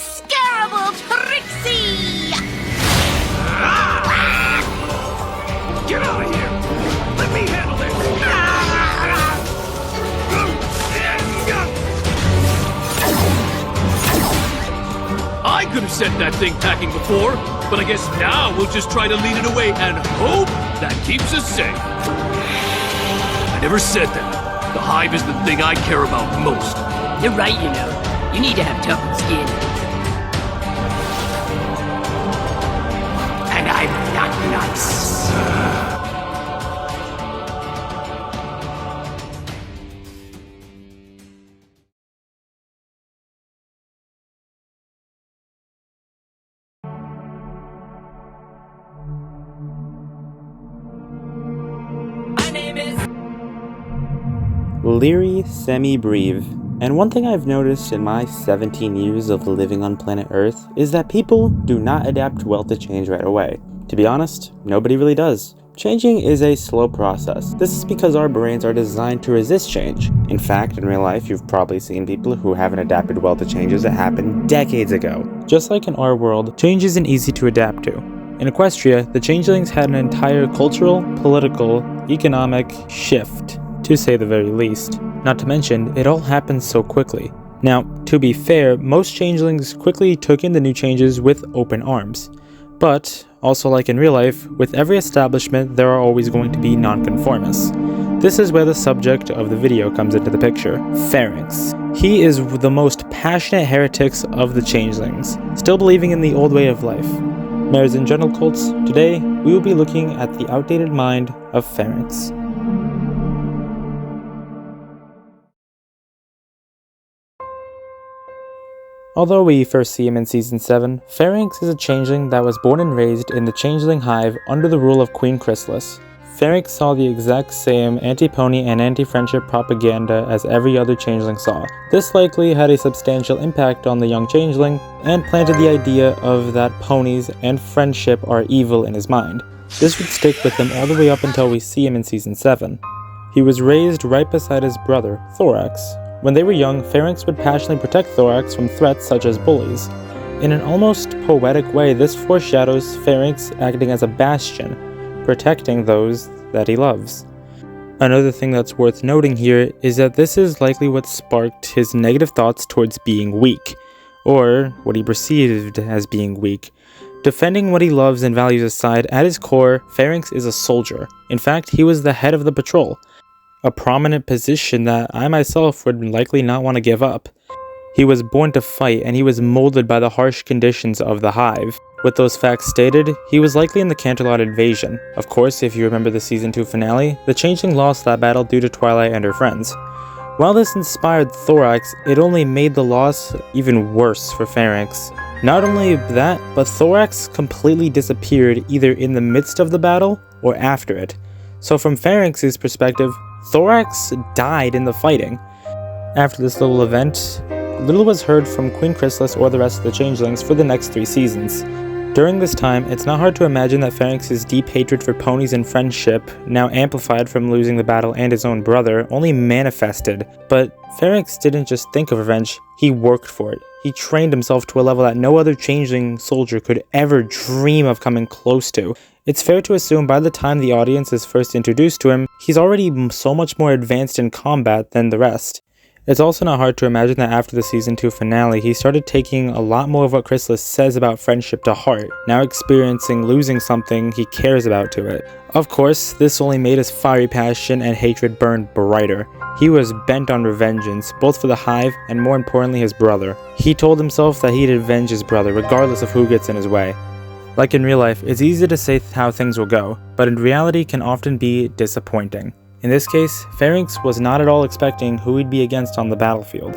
unscarable Trixie! Get out of here! Let me handle this! I could have sent that thing packing before, but I guess now we'll just try to lead it away and hope that keeps us safe. I never said that. The hive is the thing I care about most. You're right, you know. You need to have toughened skin. And I'm not nice. My name is Lyrie Semibreve. And one thing I've noticed in my 17 years of living on planet Earth is that people do not adapt well to change right away. To be honest, nobody really does. Changing is a slow process. This is because our brains are designed to resist change. In fact, in real life, you've probably seen people who haven't adapted well to changes that happened decades ago. Just like in our world, change isn't easy to adapt to. In Equestria, the Changelings had an entire cultural, political, economic shift, to say the very least. Not to mention, it all happened so quickly. Now, to be fair, most changelings quickly took in the new changes with open arms. But, also like in real life, with every establishment there are always going to be nonconformists. This is where the subject of the video comes into the picture, Pharynx. He is the most passionate heretics of the changelings, still believing in the old way of life. Mares and gentle cults, today we will be looking at the outdated mind of Pharynx. Although we first see him in Season 7, Pharynx is a changeling that was born and raised in the Changeling Hive under the rule of Queen Chrysalis. Pharynx saw the exact same anti-pony and anti-friendship propaganda as every other changeling saw. This likely had a substantial impact on the young changeling, and planted the idea of that ponies and friendship are evil in his mind. This would stick with him all the way up until we see him in Season 7. He was raised right beside his brother, Thorax. When they were young, Pharynx would passionately protect Thorax from threats such as bullies. In an almost poetic way, this foreshadows Pharynx acting as a bastion, protecting those that he loves. Another thing that's worth noting here is that this is likely what sparked his negative thoughts towards being weak, or what he perceived as being weak. Defending what he loves and values aside, at his core, Pharynx is a soldier. In fact, he was the head of the patrol. A prominent position that I myself would likely not want to give up. He was born to fight, and he was molded by the harsh conditions of the hive. With those facts stated, he was likely in the Canterlot invasion. Of course, if you remember the Season 2 finale, the Changeling lost that battle due to Twilight and her friends. While this inspired Thorax, it only made the loss even worse for Pharynx. Not only that, but Thorax completely disappeared either in the midst of the battle or after it. So from Pharynx's perspective, Thorax died in the fighting. After this little event, little was heard from Queen Chrysalis or the rest of the changelings for the next 3 seasons. During this time, it's not hard to imagine that Pharynx's deep hatred for ponies and friendship, now amplified from losing the battle and his own brother, only manifested. But Pharynx didn't just think of revenge, he worked for it. He trained himself to a level that no other changeling soldier could ever dream of coming close to. It's fair to assume by the time the audience is first introduced to him, he's already so much more advanced in combat than the rest. It's also not hard to imagine that after the Season 2 finale, he started taking a lot more of what Chrysalis says about friendship to heart, now experiencing losing something he cares about to it. Of course, this only made his fiery passion and hatred burn brighter. He was bent on revengeance, both for the Hive and more importantly his brother. He told himself that he'd avenge his brother regardless of who gets in his way. Like in real life, it's easy to say how things will go, but in reality can often be disappointing. In this case, Pharynx was not at all expecting who he'd be against on the battlefield.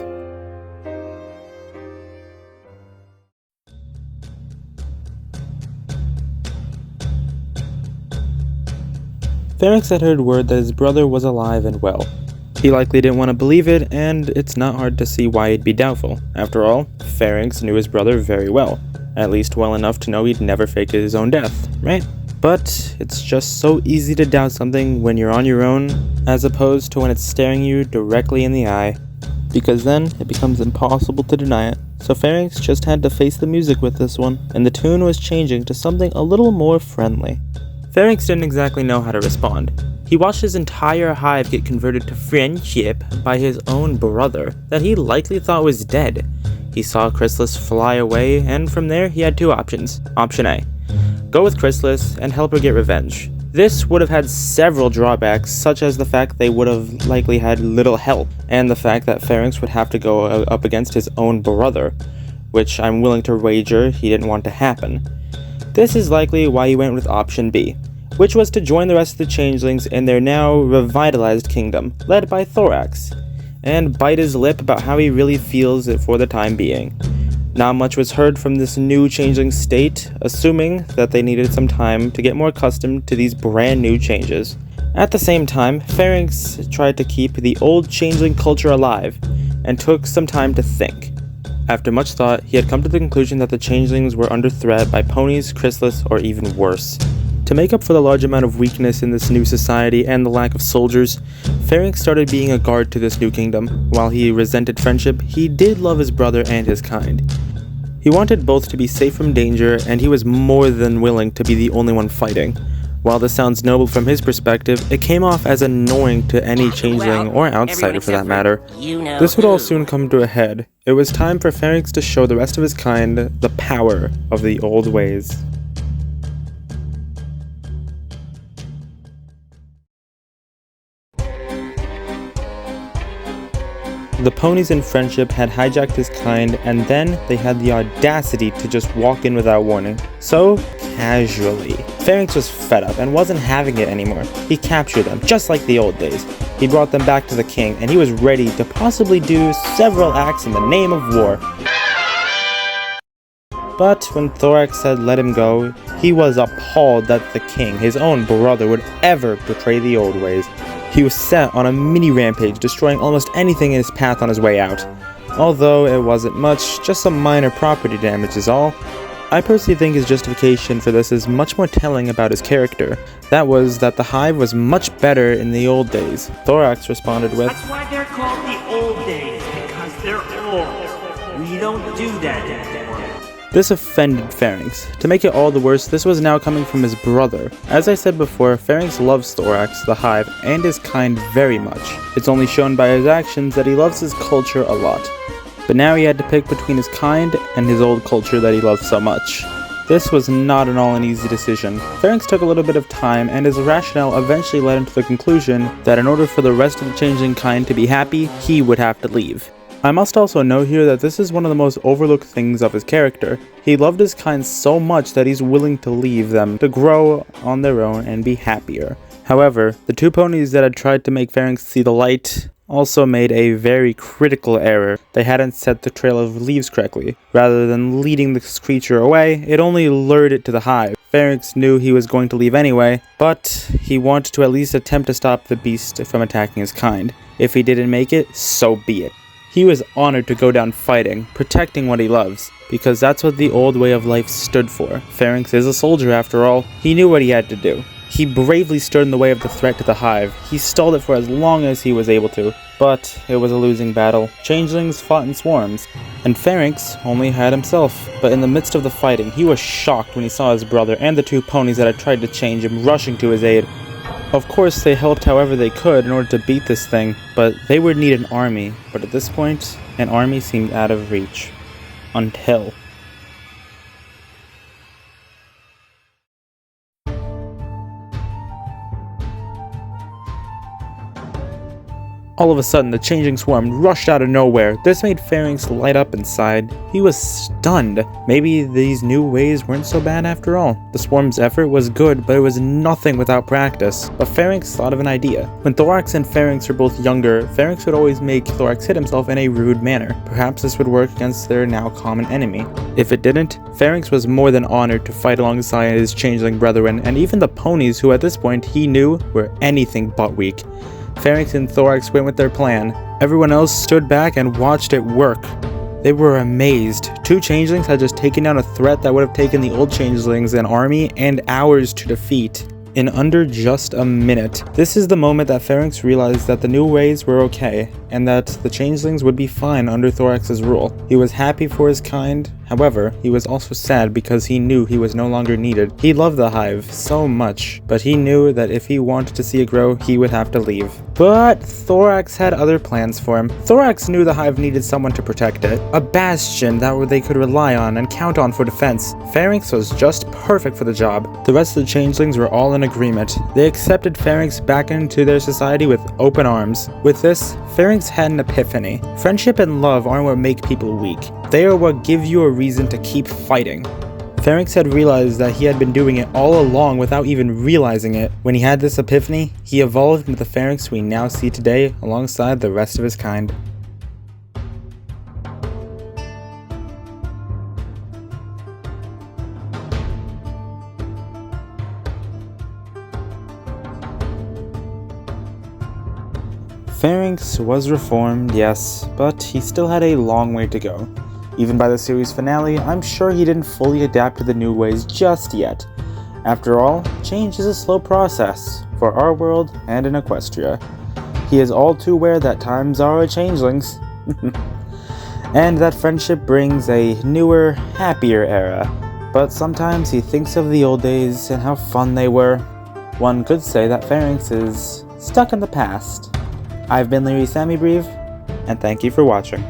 Pharynx had heard word that his brother was alive and well. He likely didn't want to believe it, and it's not hard to see why he'd be doubtful. After all, Pharynx knew his brother very well, at least well enough to know he'd never faked his own death, right? But it's just so easy to doubt something when you're on your own, as opposed to when it's staring you directly in the eye. because then it becomes impossible to deny it. So Pharynx just had to face the music with this one, and the tune was changing to something a little more friendly. Pharynx didn't exactly know how to respond. He watched his entire hive get converted to friendship by his own brother that he likely thought was dead. He saw Chrysalis fly away, and from there he had two options. Option A: go with Chrysalis and help her get revenge. This would have had several drawbacks, such as the fact they would have likely had little help, and the fact that Pharynx would have to go up against his own brother, which I'm willing to wager he didn't want to happen. This is likely why he went with option B, which was to join the rest of the changelings in their now revitalized kingdom, led by Thorax, and bite his lip about how he really feels it for the time being. Not much was heard from this new changeling state, assuming that they needed some time to get more accustomed to these brand new changes. At the same time, Pharynx tried to keep the old changeling culture alive, and took some time to think. After much thought, he had come to the conclusion that the changelings were under threat by ponies, Chrysalis, or even worse. To make up for the large amount of weakness in this new society and the lack of soldiers, Pharynx started being a guard to this new kingdom. While he resented friendship, he did love his brother and his kind. He wanted both to be safe from danger, and he was more than willing to be the only one fighting. While this sounds noble from his perspective, it came off as annoying to any changeling or outsider for that matter. This would all soon come to a head. It was time for Pharynx to show the rest of his kind the power of the old ways. The ponies in friendship had hijacked his kind, and then they had the audacity to just walk in without warning. So casually. Pharynx was fed up and wasn't having it anymore. He captured them, just like the old days. He brought them back to the king, and he was ready to possibly do several acts in the name of war. But when Thorax said let him go, he was appalled that the king, his own brother, would ever betray the old ways. He was set on a mini rampage, destroying almost anything in his path on his way out. Although it wasn't much, just some minor property damage is all. I personally think his justification for this is much more telling about his character. That was that the hive was much better in the old days. Thorax responded with, "That's why they're called the old days, because they're old. We don't do that anymore." This offended Pharynx. To make it all the worse, this was now coming from his brother. As I said before, Pharynx loves Thorax, the hive, and his kind very much. It's only shown by his actions that he loves his culture a lot. But now he had to pick between his kind and his old culture that he loved so much. This was not at all an easy decision. Pharynx took a little bit of time, and his rationale eventually led him to the conclusion that in order for the rest of the changeling kind to be happy, he would have to leave. I must also note here that this is one of the most overlooked things of his character. He loved his kind so much that he's willing to leave them to grow on their own and be happier. However, the two ponies that had tried to make Pharynx see the light also made a very critical error. They hadn't set the trail of leaves correctly. Rather than leading this creature away, it only lured it to the hive. Pharynx knew he was going to leave anyway, but he wanted to at least attempt to stop the beast from attacking his kind. If he didn't make it, so be it. He was honored to go down fighting, protecting what he loves, because that's what the old way of life stood for. Pharynx is a soldier after all. He knew what he had to do. He bravely stood in the way of the threat to the hive. He stalled it for as long as he was able to, but it was a losing battle. Changelings fought in swarms, and Pharynx only had himself. But in the midst of the fighting, he was shocked when he saw his brother and the two ponies that had tried to change him rushing to his aid. Of course, they helped however they could in order to beat this thing, but they would need an army. But at this point, an army seemed out of reach. Until... all of a sudden, the changing swarm rushed out of nowhere. This made Pharynx light up inside. He was stunned. Maybe these new ways weren't so bad after all. The swarm's effort was good, but it was nothing without practice. But Pharynx thought of an idea. When Thorax and Pharynx were both younger, Pharynx would always make Thorax hit himself in a rude manner. Perhaps this would work against their now common enemy. If it didn't, Pharynx was more than honored to fight alongside his changeling brethren, and even the ponies who at this point he knew were anything but weak. Pharynx and Thorax went with their plan. Everyone else stood back and watched it work. They were amazed. Two changelings had just taken down a threat that would have taken the old changelings an army and hours to defeat. in under just a minute. This is the moment that Pharynx realized that the new ways were okay, and that the changelings would be fine under Thorax's rule. He was happy for his kind, however, he was also sad because he knew he was no longer needed. He loved the hive so much, but he knew that if he wanted to see it grow, he would have to leave. But Thorax had other plans for him. Thorax knew the hive needed someone to protect it, a bastion that they could rely on and count on for defense. Pharynx was just perfect for the job. The rest of the changelings were all in agreement. They accepted Pharynx back into their society with open arms. With this, Pharynx had an epiphany. Friendship and love aren't what make people weak. They are what give you a reason to keep fighting. Pharynx had realized that he had been doing it all along without even realizing it. When he had this epiphany, he evolved into the Pharynx we now see today alongside the rest of his kind. Pharynx was reformed, yes, but he still had a long way to go. Even by the series finale, I'm sure he didn't fully adapt to the new ways just yet. After all, change is a slow process, for our world and in Equestria. He is all too aware that times are a-changelings, and that friendship brings a newer, happier era. But sometimes he thinks of the old days and how fun they were. One could say that Pharynx is stuck in the past. I've been Lyrie Semibreve, and thank you for watching.